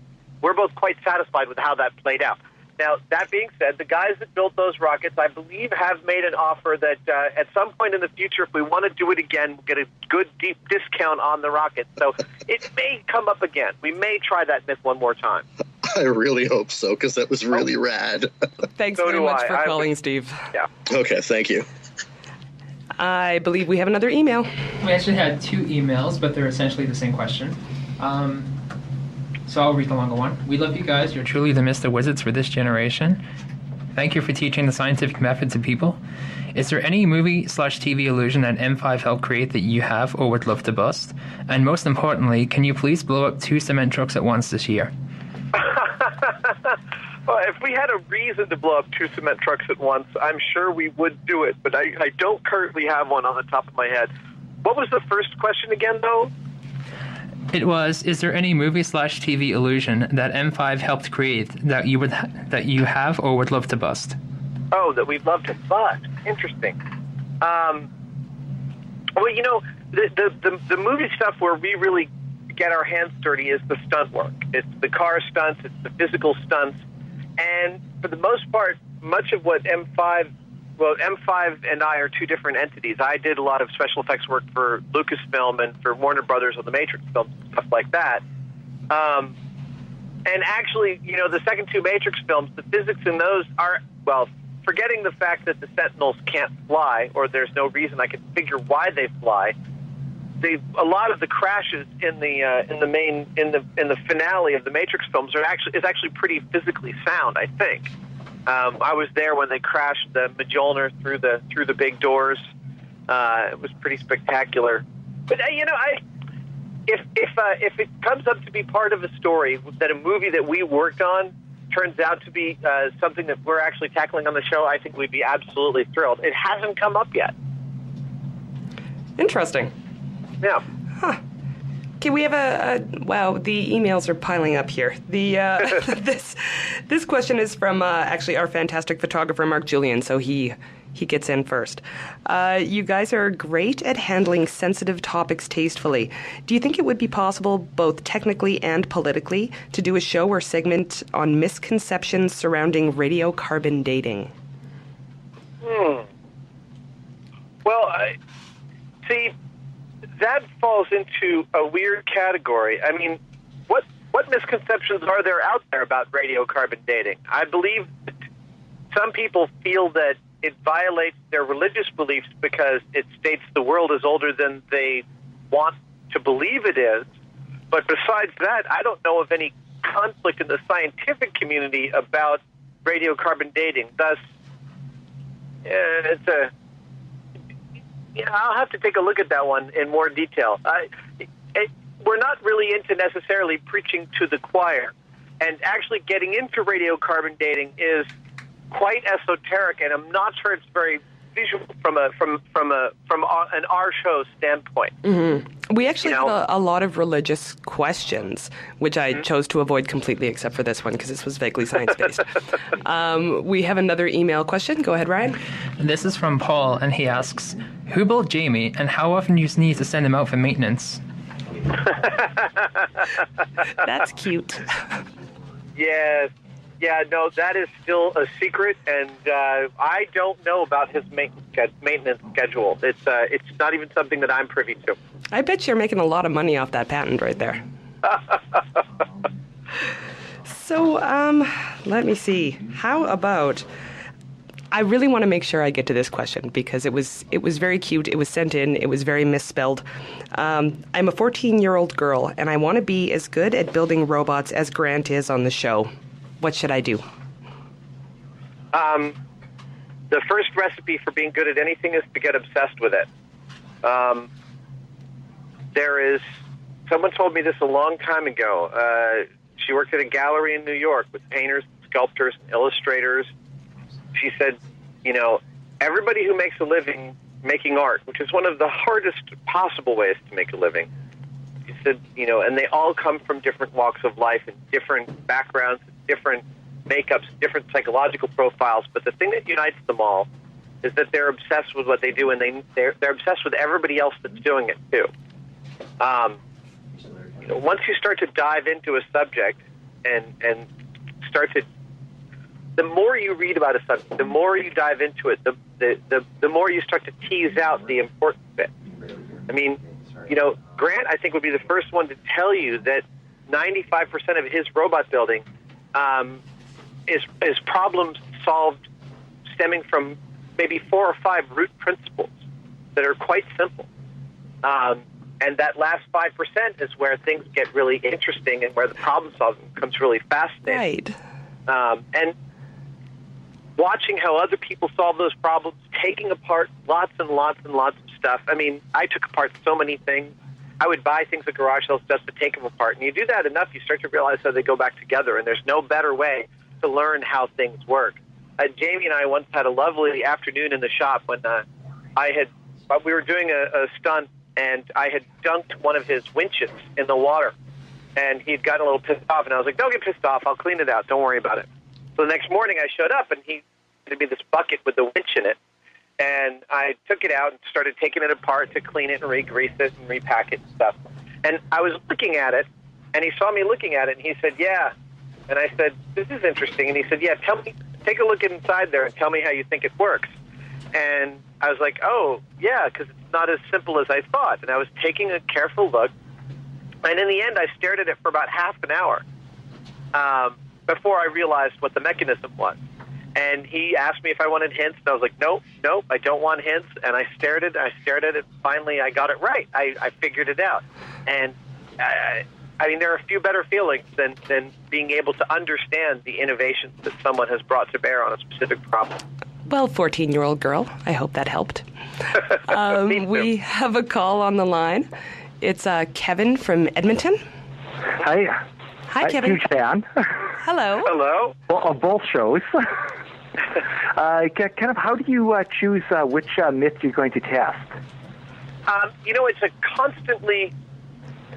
we're both quite satisfied with how that played out. Now, that being said, the guys that built those rockets, I believe, have made an offer that at some point in the future, if we want to do it again, we'll get a good, deep discount on the rocket. So it may come up again. We may try that myth one more time. I really hope so, because that was really rad. Thanks So very do much I. for calling, Steve. Yeah. Okay, thank you. I believe we have another email. We actually had 2 emails, but they're essentially the same question. So I'll read the longer one. We love you guys. You're truly the Mr. Wizards for this generation. Thank you for teaching the scientific method to people. Is there any movie/TV illusion that M5 helped create that you have or would love to bust? And most importantly, can you please blow up 2 cement trucks at once this year? Well, if we had a reason to blow up 2 cement trucks at once, I'm sure we would do it, but I don't currently have one on the top of my head. What was the first question again, though? It was, is there any movie/TV illusion that M5 helped create that you have or would love to bust? Oh, that we'd love to bust. Interesting. Well, you know, the movie stuff where we really get our hands dirty is the stunt work. It's the car stunts, it's the physical stunts, and for the most part, much of what M5 and I are 2 different entities. I did a lot of special effects work for Lucasfilm and for Warner Brothers on the Matrix films, stuff like that. And actually, you know, the second 2 Matrix films, the physics in those are, well, forgetting the fact that the Sentinels can't fly, or there's no reason I can figure why they fly. A lot of the crashes in the finale of the Matrix films is actually pretty physically sound, I think. I was there when they crashed the Mjolnir through the big doors. It was pretty spectacular. But you know, if it comes up to be part of a story that a movie that we worked on turns out to be something that we're actually tackling on the show, I think we'd be absolutely thrilled. It hasn't come up yet. Interesting. Yeah. Huh. Okay, we have wow, the emails are piling up here. The this question is from actually our fantastic photographer Mark Julian, so he gets in first. You guys are great at handling sensitive topics tastefully. Do you think it would be possible, both technically and politically, to do a show or segment on misconceptions surrounding radiocarbon dating? Well, see, that falls into a weird category. I mean, what misconceptions are there out there about radiocarbon dating? I believe that some people feel that it violates their religious beliefs because it states the world is older than they want to believe it is. But besides that, I don't know of any conflict in the scientific community about radiocarbon dating. Thus, I'll have to take a look at that one in more detail. We're not really into necessarily preaching to the choir, and actually getting into radiocarbon dating is quite esoteric, and I'm not sure it's very visual from an our show standpoint. Mm-hmm. We actually had a lot of religious questions, which I chose to avoid completely, except for this one because this was vaguely science-based. We have another email question. Go ahead, Ryan. This is from Paul, and he asks, who built Jamie, and how often do you need to send him out for maintenance? That's cute. Yes. Yeah, no, that is still a secret, and I don't know about his maintenance schedule. It's not even something that I'm privy to. I bet you're making a lot of money off that patent right there. So, let me see. How about... I really want to make sure I get to this question because it was very cute. It was sent in. It was very misspelled. I'm a 14-year-old girl, and I want to be as good at building robots as Grant is on the show. What should I do? The first recipe for being good at anything is to get obsessed with it. Someone told me this a long time ago. She worked at a gallery in New York with painters, sculptors, illustrators. She said, everybody who makes a living making art, which is one of the hardest possible ways to make a living. She said, and they all come from different walks of life and different backgrounds, different makeups, different psychological profiles. But the thing that unites them all is that they're obsessed with what they do, and they're obsessed with everybody else that's doing it too. Once you start to dive into a subject and start to the more you read about a subject, the more you dive into it, the more you start to tease out the important bits. I mean, Grant, I think, would be the first one to tell you that 95% of his robot building is problems solved stemming from maybe 4 or 5 root principles that are quite simple. And that last 5% is where things get really interesting and where the problem solving becomes really fascinating. Right. And watching how other people solve those problems, taking apart lots and lots and lots of stuff. I mean, I took apart so many things. I would buy things at garage sales just to take them apart. And you do that enough, you start to realize how they go back together. And there's no better way to learn how things work. Jamie and I once had a lovely afternoon in the shop when we were doing a stunt, and I had dunked one of his winches in the water. And he'd gotten a little pissed off, and I was like, don't get pissed off. I'll clean it out. Don't worry about it. So the next morning I showed up, and he gave me this bucket with the winch in it. And I took it out and started taking it apart to clean it and re-grease it and repack it and stuff. And I was looking at it, and he saw me looking at it, and he said, yeah. And I said, this is interesting. And he said, yeah, take a look inside there and tell me how you think it works. And I was like, oh, yeah, because it's not as simple as I thought. And I was taking a careful look. And in the end, I stared at it for about half an hour before I realized what the mechanism was. And he asked me if I wanted hints, and I was like, nope, I don't want hints. And I stared at it. Finally, I got it right. I figured it out. And I mean, there are a few better feelings than being able to understand the innovations that someone has brought to bear on a specific problem. Well, 14-year-old girl, I hope that helped. We have a call on the line. It's Kevin from Edmonton. Hi. Hi, Kevin. Huge fan. Hello. Hello. Well, of both shows. Kind of, how do you choose which myth you're going to test? It's a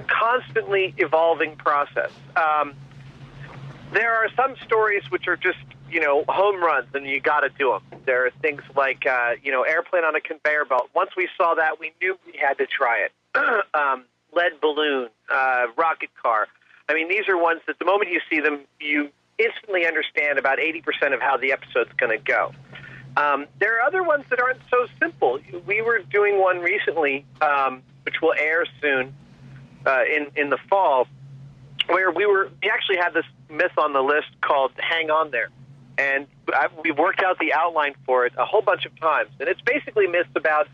constantly evolving process. There are some stories which are just, home runs, and you got to do them. There are things like, airplane on a conveyor belt. Once we saw that, we knew we had to try it. Lead balloon, rocket car. I mean, these are ones that the moment you see them, you instantly understand about 80% of how the episode's going to go. There are other ones that aren't so simple. We were doing one recently, which will air soon in the fall, where we actually had this myth on the list called Hang On There. And we worked out the outline for it a whole bunch of times. And it's basically myths about,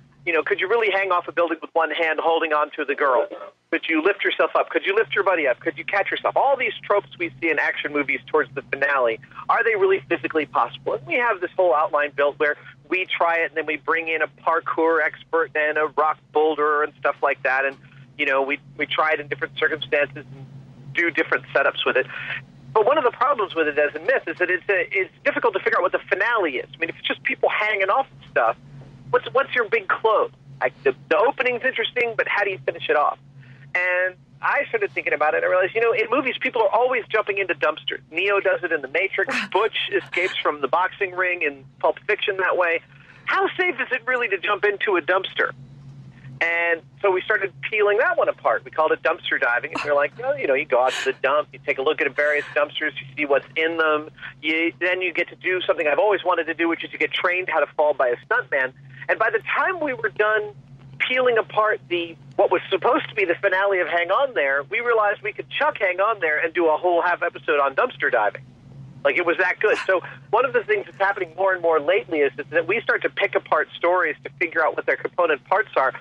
could you really hang off a building with one hand holding on to the girl? Could you lift yourself up? Could you lift your buddy up? Could you catch yourself? All these tropes we see in action movies towards the finale, are they really physically possible? And we have this whole outline built where we try it, and then we bring in a parkour expert and a rock boulder and stuff like that. And, we try it in different circumstances and do different setups with it. But one of the problems with it as a myth is that it's difficult to figure out what the finale is. I mean, if it's just people hanging off stuff, what's your big close? Like the opening's interesting, but how do you finish it off? And I started thinking about it, and I realized, in movies, people are always jumping into dumpsters. Neo does it in The Matrix. Butch escapes from the boxing ring in Pulp Fiction that way. How safe is it really to jump into a dumpster? And so we started peeling that one apart. We called it dumpster diving. And we're like, you go out to the dump, you take a look at various dumpsters, you see what's in them. Then you get to do something I've always wanted to do, which is you get trained how to fall by a stuntman. And by the time we were done peeling apart what was supposed to be the finale of Hang On There, we realized we could chuck Hang On There and do a whole half episode on dumpster diving. Like, it was that good. So one of the things that's happening more and more lately is that we start to pick apart stories to figure out what their component parts are.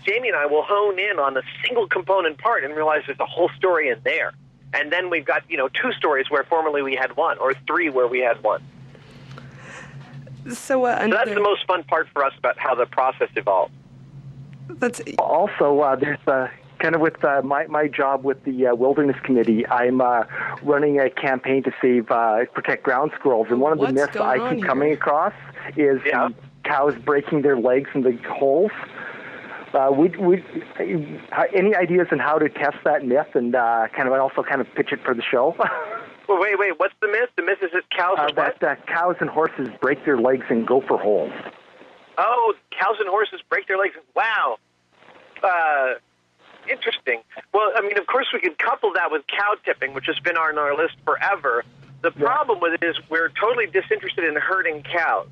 Jamie and I will hone in on a single component part and realize there's a whole story in there. And then we've got, 2 stories where formerly we had 1, or 3 where we had 1. So that's the most fun part for us about how the process evolves. Also, there's kind of with my job with the Wilderness Committee, I'm running a campaign to protect ground squirrels. And one of the myths I keep coming across is cows breaking their legs in the holes. Any ideas on how to test that myth and kind of pitch it for the show? Well, wait, what's the myth? The myth is that cows that cows and horses break their legs in gopher holes. Oh, cows and horses break their legs. Wow. Interesting. Well, I mean, of course we could couple that with cow tipping, which has been on our list forever. The problem with it is we're totally disinterested in herding cows.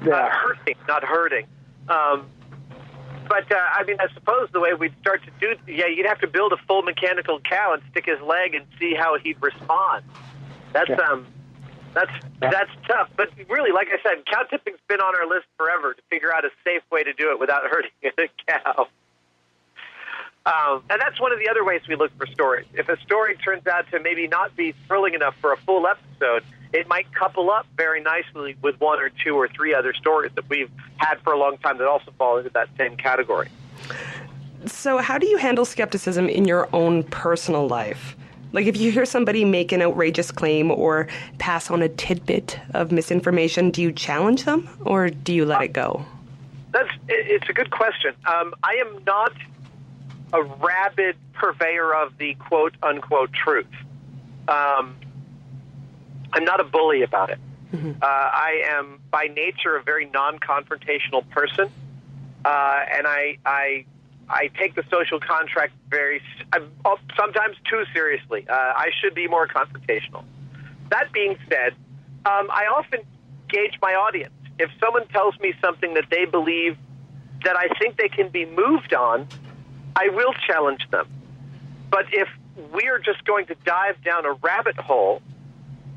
Hurting, not herding. But I mean, I suppose the way we'd start to do, you'd have to build a full mechanical cow and stick his leg and see how he'd respond. That's tough. But really, like I said, cow tipping's been on our list forever to figure out a safe way to do it without hurting a cow. And that's one of the other ways we look for stories. If a story turns out to maybe not be thrilling enough for a full episode, it might couple up very nicely with one or two or three other stories that we've had for a long time that also fall into that same category. So how do you handle skepticism in your own personal life? Like if you hear somebody make an outrageous claim or pass on a tidbit of misinformation, do you challenge them or do you let it go? It's a good question. I am not a rabid purveyor of the quote-unquote truth. I'm not a bully about it. Mm-hmm. I am, by nature, a very non-confrontational person, and I take the social contract sometimes too seriously. I should be more confrontational. That being said, I often gauge my audience. If someone tells me something that they believe that I think they can be moved on, I will challenge them. But if we're just going to dive down a rabbit hole,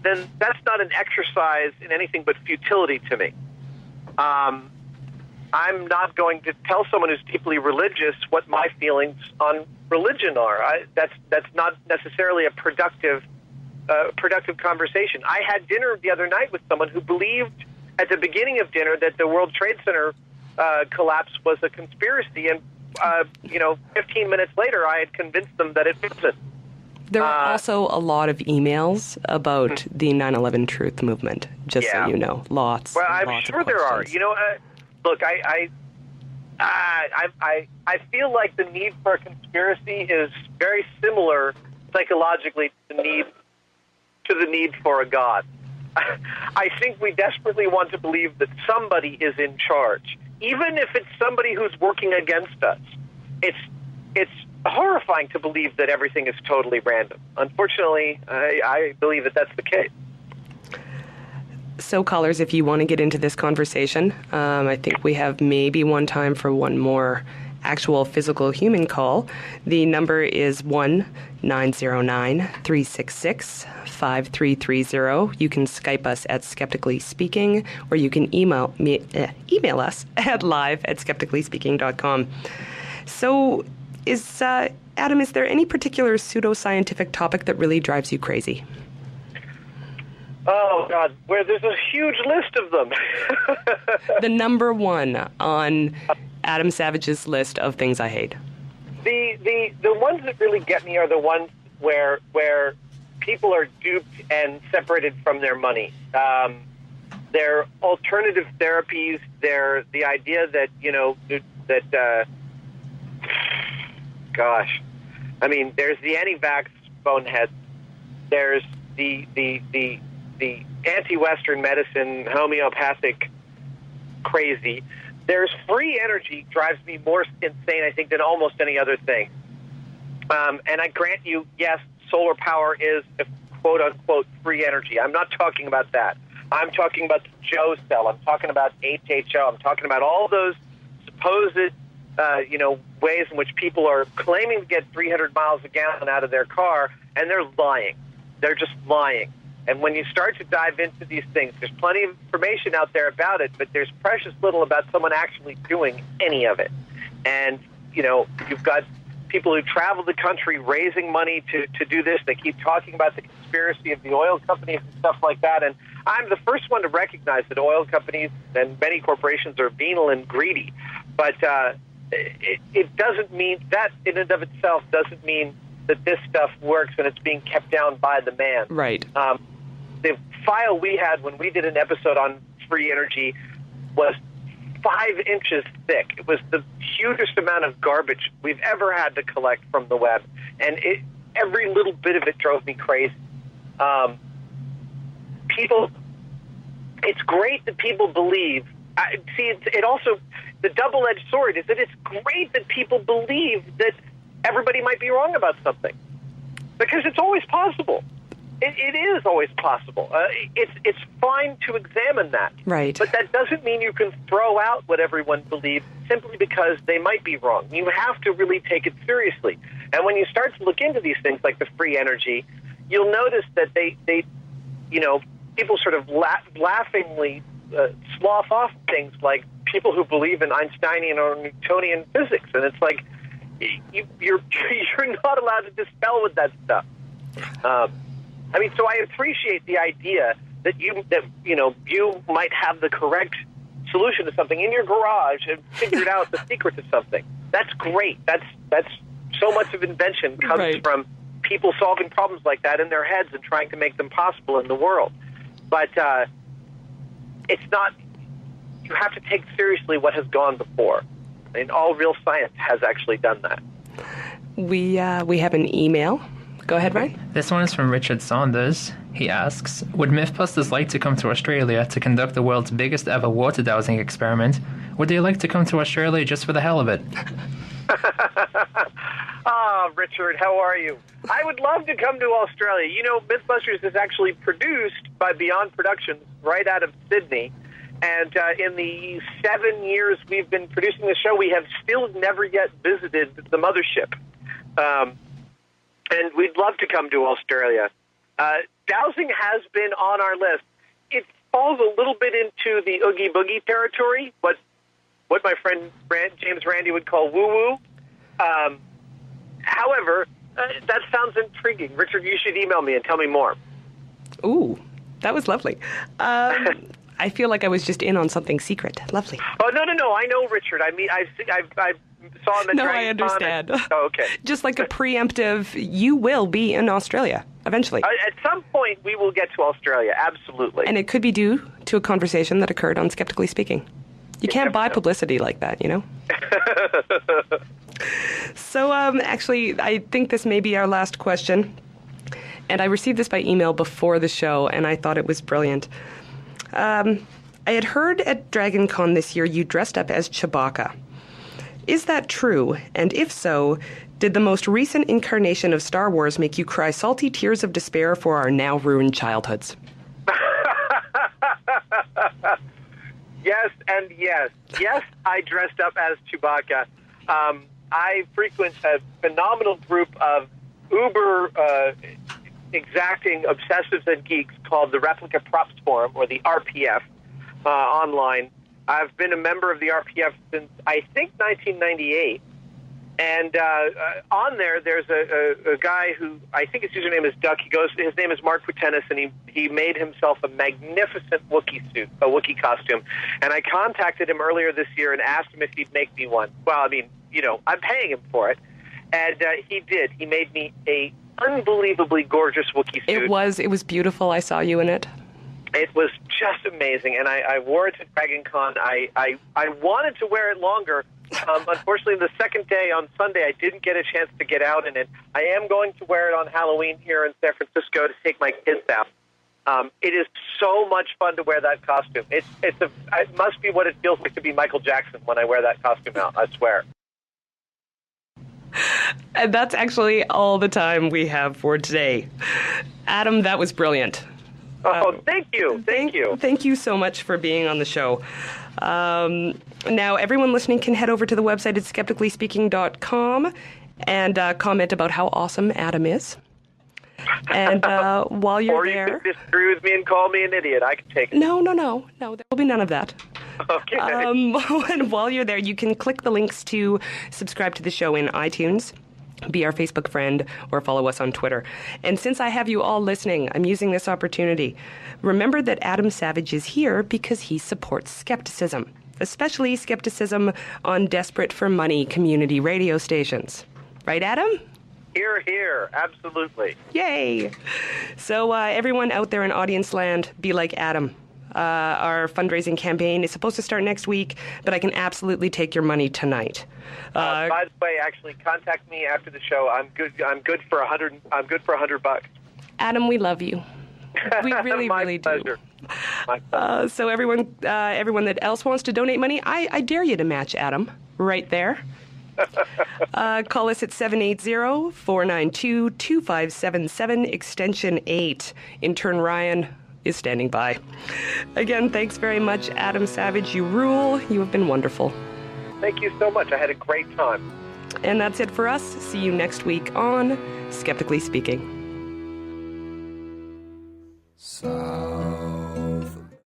then that's not an exercise in anything but futility to me. I'm not going to tell someone who's deeply religious what my feelings on religion are. That's not necessarily a productive conversation. I had dinner the other night with someone who believed at the beginning of dinner that the World Trade Center collapse was a conspiracy, and 15 minutes later, I had convinced them that it wasn't. There are also a lot of emails about the 9/11 Truth movement, just so you know. Lots. Well, I'm lots sure of there are. questions. Look, I feel like the need for a conspiracy is very similar psychologically to the need for a God. I think we desperately want to believe that somebody is in charge, even if it's somebody who's working against us. It's horrifying to believe that everything is totally random. Unfortunately, I believe that that's the case. So, callers, if you want to get into this conversation, I think we have maybe one time for one more actual physical human call. The number is 1-909-366-5330. You can Skype us at Skeptically Speaking, or you can email us at live@skepticallyspeaking.com. So, Adam, is there any particular pseudoscientific topic that really drives you crazy? Oh, God, there's a huge list of them. The number one on Adam Savage's list of things I hate. The ones that really get me are the ones where people are duped and separated from their money. They're alternative therapies. They're the idea that, gosh, I mean, there's the anti-vax boneheads. There's the anti-Western medicine, homeopathic crazy. There's free energy drives me more insane, I think, than almost any other thing. And I grant you, yes, solar power is a quote-unquote free energy. I'm not talking about that. I'm talking about the Joe cell. I'm talking about HHO. I'm talking about all those supposed ways in which people are claiming to get 300 miles a gallon out of their car, and they're lying. They're just lying. And when you start to dive into these things, there's plenty of information out there about it, but there's precious little about someone actually doing any of it. And, you've got people who travel the country raising money to do this. They keep talking about the conspiracy of the oil companies and stuff like that. And I'm the first one to recognize that oil companies and many corporations are venal and greedy. But it doesn't mean that in and of itself doesn't mean that this stuff works and it's being kept down by the man. Right. The file we had when we did an episode on free energy was 5 inches thick. It was the hugest amount of garbage we've ever had to collect from the web. And every little bit of it drove me crazy. It's great that people believe. It also, the double-edged sword is that it's great that people believe that everybody might be wrong about something. Because it's always possible. It is always possible. It's fine to examine that. Right. But that doesn't mean you can throw out what everyone believes simply because they might be wrong. You have to really take it seriously. And when you start to look into these things like the free energy, you'll notice that they people sort of laughingly slough off things like people who believe in Einsteinian or Newtonian physics. And it's like, you're not allowed to dispel with that stuff. So I appreciate the idea that you might have the correct solution to something in your garage and figured out the secret to something. That's great. That's so much of invention comes from people solving problems like that in their heads and trying to make them possible in the world. But it's not. You have to take seriously what has gone before. And all real science has actually done that. We have an email. Go ahead, Ryan. This one is from Richard Saunders. He asks, would MythBusters like to come to Australia to conduct the world's biggest ever water dowsing experiment? Would they like to come to Australia just for the hell of it? Richard, how are you? I would love to come to Australia. You know, MythBusters is actually produced by Beyond Productions right out of Sydney. And in the 7 years we've been producing the show, we have still never yet visited the mothership. And we'd love to come to Australia. Dowsing has been on our list. It falls a little bit into the Oogie Boogie territory, what my friend James Randi would call woo-woo. However, that sounds intriguing. Richard, you should email me and tell me more. Ooh, that was lovely. I feel like I was just in on something secret. Lovely. Oh, no. I know, Richard. I mean, I saw him at No, Dragon I understand. Oh, okay. Just like a preemptive, you will be in Australia eventually. At some point, we will get to Australia, absolutely. And it could be due to a conversation that occurred on Skeptically Speaking. You can't buy publicity like that, you know? So, actually, I think this may be our last question. And I received this by email before the show, and I thought it was brilliant. I had heard at DragonCon this year you dressed up as Chewbacca. Is that true? And if so, did the most recent incarnation of Star Wars make you cry salty tears of despair for our now ruined childhoods? Yes and yes. Yes, I dressed up as Chewbacca. I frequent a phenomenal group of uber exacting obsessives and geeks called the Replica Props Forum, or the RPF, online. I've been a member of the RPF since, I think, 1998. And on there, there's a guy who, I think his username is Duck. His name is Mark Putenis, and he made himself a magnificent Wookiee suit, a Wookiee costume. And I contacted him earlier this year and asked him if he'd make me one. Well, I mean, I'm paying him for it. And he did. He made me a unbelievably gorgeous Wookiee suit. It was beautiful. I saw you in it. It was just amazing, and I wore it to DragonCon. I wanted to wear it longer. Unfortunately, the second day on Sunday, I didn't get a chance to get out in it. I am going to wear it on Halloween here in San Francisco to take my kids out. It is so much fun to wear that costume. It must be what it feels like to be Michael Jackson when I wear that costume out, I swear. And that's actually all the time we have for today. Adam, that was brilliant. Oh, thank you. Thank you. Thank you so much for being on the show. Now, everyone listening can head over to the website at skepticallyspeaking.com and comment about how awesome Adam is. And while you're there... Or you can disagree with me and call me an idiot. I can take it. No. There will be none of that. Okay. And while you're there, you can click the links to subscribe to the show in iTunes, be our Facebook friend, or follow us on Twitter. And since I have you all listening, I'm using this opportunity. Remember that Adam Savage is here because he supports skepticism, especially skepticism on desperate-for-money community radio stations. Right, Adam? Hear, hear. Absolutely. Yay! So everyone out there in audience land, be like Adam. Our fundraising campaign is supposed to start next week, but I can absolutely take your money tonight. By the way, actually, contact me after the show. I'm good for $100. I'm good for $100. Adam, we love you. We really, really do. My pleasure. So everyone that else wants to donate money, I dare you to match Adam right there. Call us at 780-492-2577, extension 8. Intern Ryan is standing by. Again, thanks very much, Adam Savage. You rule. You have been wonderful. Thank you so much. I had a great time. And that's it for us. See you next week on Skeptically Speaking.